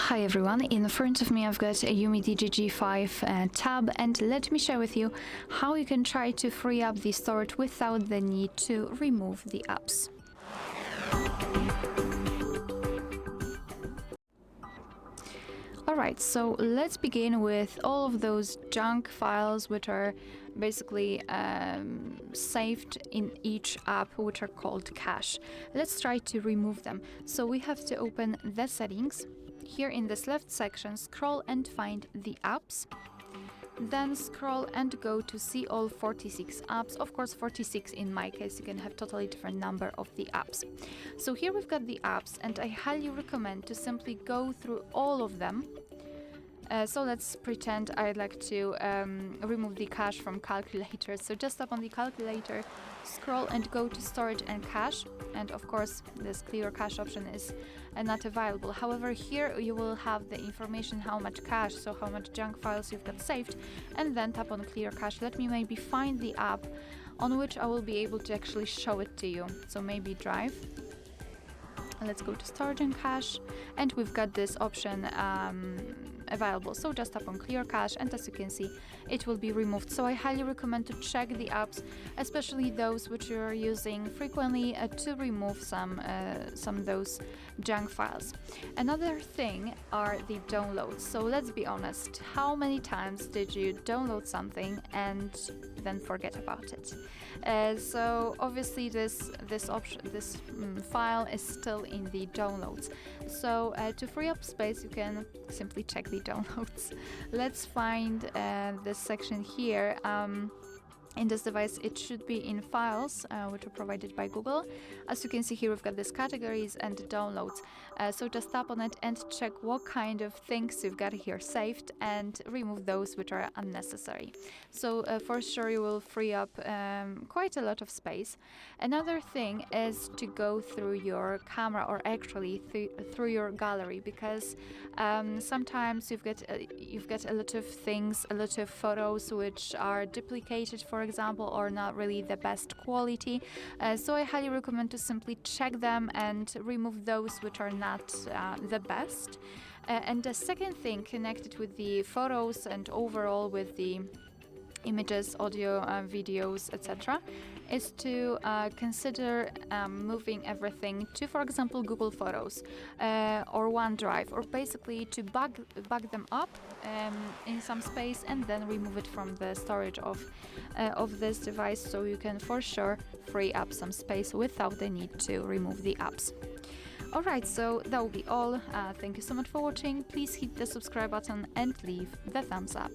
Hi everyone, in front of me I've got a UMIDIGI G5 tab, and let me share with you how you can try to free up the storage without the need to remove the apps. Alright, so let's begin with all of those junk files which are basically saved in each app, which are called cache. Let's try to remove them. So we have to open the settings. Here in this left section, scroll and find the apps. Then scroll and go to see all 46 apps. Of course, 46 in my case, you can have totally different number of the apps. So here we've got the apps, and I highly recommend to simply go through all of them. So let's pretend I'd like to remove the cache from calculator. So just tap on the calculator, scroll and go to storage and cache. And of course, this clear cache option is not available. However, here you will have the information how much cache, so how much junk files you've got saved, and then tap on clear cache. Let me maybe find the app on which I will be able to actually show it to you. So maybe Drive. Let's go to storage and cache, and we've got this option available. So just tap on clear cache, and as you can see, it will be removed. So I highly recommend to check the apps, especially those which you're using frequently, to remove some of those junk files. Another thing are the downloads. So let's be honest, how many times did you download something and then forget about it? So obviously this file is still in the downloads. So to free up space, you can simply check the downloads. Let's find this section here. In this device, it should be in files, which are provided by Google. As you can see here, we've got these categories and downloads. So just tap on it and check what kind of things you've got here saved, and remove those which are unnecessary. So for sure you will free up quite a lot of space. Another thing is to go through your camera, or actually through your gallery, because sometimes you've got a lot of things, a lot of photos which are duplicated, for example, or not really the best quality. So I highly recommend to simply check them and remove those which are not the best. And the second thing connected with the photos and overall with the images, audio, videos, etc., is to consider moving everything to, for example, Google Photos or OneDrive, or basically to back them up in some space and then remove it from the storage of this device, so you can for sure free up some space without the need to remove the apps. Alright, so that will be all. Thank you so much for watching. Please hit the subscribe button and leave the thumbs up.